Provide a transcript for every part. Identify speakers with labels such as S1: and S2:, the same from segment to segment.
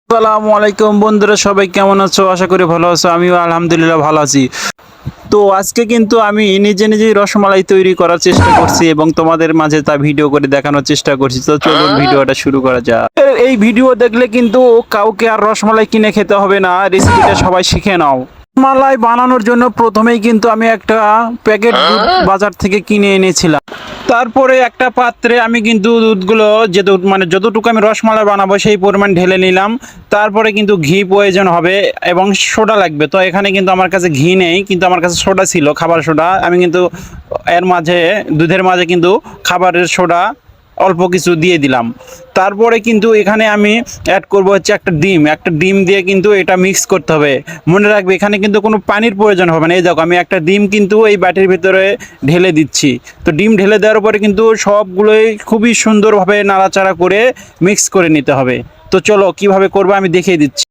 S1: আসসালামু আলাইকুম বন্ধুরা, সবাই কেমন আছো? আশা করি ভালো আছো। আমিও আলহামদুলিল্লাহ ভালো আছি। তো আজকে কিন্তু আমি নিজেই রসমালাই তৈরি করার চেষ্টা করছি এবং তোমাদের মাঝে তা ভিডিও করে দেখানোর চেষ্টা করছি। তো চলুন ভিডিওটা শুরু করা যাক। এই ভিডিও দেখলে কিন্তু কাউকে আর রসমালাই কিনে খেতে হবে না, রেসিপিটা সবাই শিখে নাও। রসমালাই বানানোর জন্য প্রথমেই কিন্তু আমি একটা প্যাকেট দুধ বাজার থেকে কিনে এনেছিলাম। তারপরে একটা পাত্রে আমি কিন্তু দুধগুলো যে দুধ মানে যতটুকু আমি রসমালাই বানাবো সেই পরিমাণ ঢেলে নিলাম। তারপরে কিন্তু ঘি প্রয়োজন হবে এবং সোডা লাগবে। তো এখানে কিন্তু আমার কাছে ঘি নেই, কিন্তু আমার কাছে সোডা ছিল, খাবার সোডা। আমি কিন্তু এর মাঝে দুধের মাঝে কিন্তু খাবারের সোডা অল্প কিছু দিয়ে দিলাম। তারপরে কিন্তু এখানে আমি অ্যাড করব হচ্ছে একটা ডিম দিয়ে কিন্তু এটা মিক্স করতে হবে। মনে রাখবে এখানে কিন্তু কোনো পানির প্রয়োজন হবে না। এই দেখো আমি একটা ডিম কিন্তু এই বাটির ভিতরে ঢেলে দিচ্ছি। তো ডিম ঢেলে দেওয়ার পরে কিন্তু সবগুলোই খুবই সুন্দরভাবে নাড়াচাড়া করে মিক্স করে নিতে হবে। তো চলো কিভাবে করবো আমি দেখিয়ে দিচ্ছি।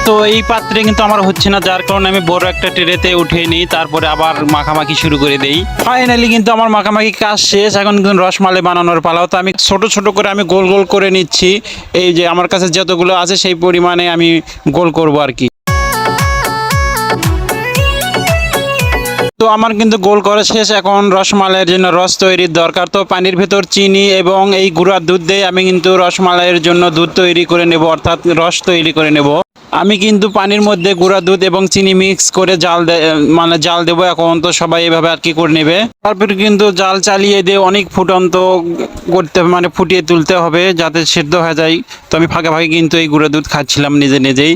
S1: তো এই পাত্রে কিন্তু আমার হচ্ছে না, যার কারণে আমি বড় একটা ট্রেতে উঠিয়ে নিই, তারপরে আবার মাখামাখি শুরু করে দেই। ফাইনালি কিন্তু আমার মাখামাখি কাজ শেষ। এখন কিন্তু রসমালাই বানানোর পালাও। তো আমি ছোট ছোট করে আমি গোল গোল করে নিচ্ছি। এই যে আমার কাছে যতগুলো আছে সেই পরিমাণে আমি গোল করব আর কি। তো আমার কিন্তু গোল করা শেষ। এখন রসমালাইয়ের জন্য রস তৈরির দরকার। তো পানির ভেতর চিনি এবং এই গুঁড়ার দুধ দিয়ে আমি কিন্তু রসমালাইয়ের জন্য দুধ তৈরি করে নেব, অর্থাৎ রস তৈরি করে নেব। আমি কিন্তু পানির মধ্যে গুঁড়া দুধ এবং চিনি মিক্স করে জাল দেবো। এখন তো সবাই এভাবে আর কি করে নেবে। তারপরে কিন্তু জাল চালিয়ে দিয়ে অনেক ফুটন্ত করতে ফুটিয়ে তুলতে হবে যাতে সেদ্ধ হয়ে যায়। তো আমি ফাঁকে ফাঁকে কিন্তু এই গুঁড়া দুধ খাচ্ছিলাম নিজেই।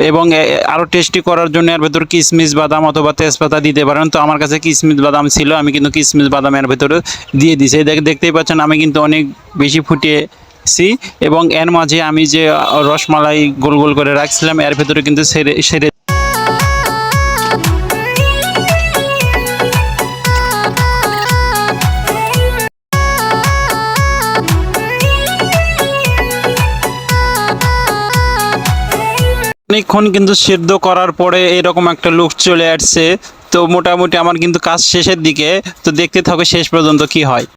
S1: এবং আরও টেস্টি করার জন্য এর ভেতর কিশমিশ বাদাম অথবা তেজপাতা দিতে পারেন। তো আমার কাছে কিশমিশ বাদাম ছিল, আমি কিন্তু কিশমিশ বাদাম এর ভেতরে দিয়ে দিয়েছি। দেখতেই পাচ্ছেন আমি কিন্তু অনেক বেশি ফুটিয়েছি। এবং এর মাঝে আমি যে রসমালাই গোল গোল করে রাখছিলাম এর ভেতরে কিন্তু সেরে অনেকক্ষণ কিন্তু সেদ্ধ করার পরে এরকম একটা লুক চলে আসছে। তো মোটামুটি আমার কিন্তু কাজ শেষের দিকে। তো দেখতে থাকো শেষ পর্যন্ত কি হয়।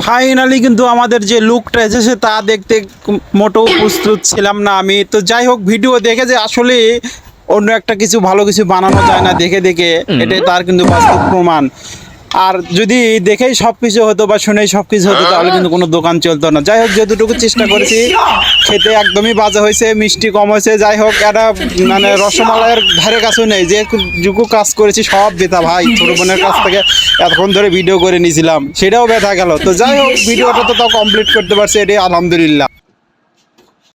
S1: ফাইনালি কিন্তু আমাদের যে লুকটা এসেছে তা দেখতে মোটেও প্রস্তুত ছিলাম না আমি। তো যাই হোক, ভিডিও দেখে যে আসলে অন্য একটা কিছু ভালো কিছু বানানো যায় না দেখে এটাই তার কিন্তু বাস্তব প্রমাণ। আর যদি দেখেই সব কিছু হতো বা শুনেই সব কিছু হতো তাহলে কিন্তু কোনো দোকান চলতো না। যাই হোক, যতটুকু চেষ্টা করেছি খেতে একদমই বাজে হয়েছে, মিষ্টি কম হয়েছে। যাই হোক, এটা রসমালাইয়ের ধারে কাছেও নেই। যেটুকু কাজ করেছি সব বেথা ভাই। ছোট বোনের কাছ থেকে এতক্ষণ ধরে ভিডিও করে নিয়েছিলাম, সেটাও ব্যথা গেল। তো যাই হোক, ভিডিওটা তো তাও কমপ্লিট করতে পারছি, এটাই আলহামদুলিল্লাহ।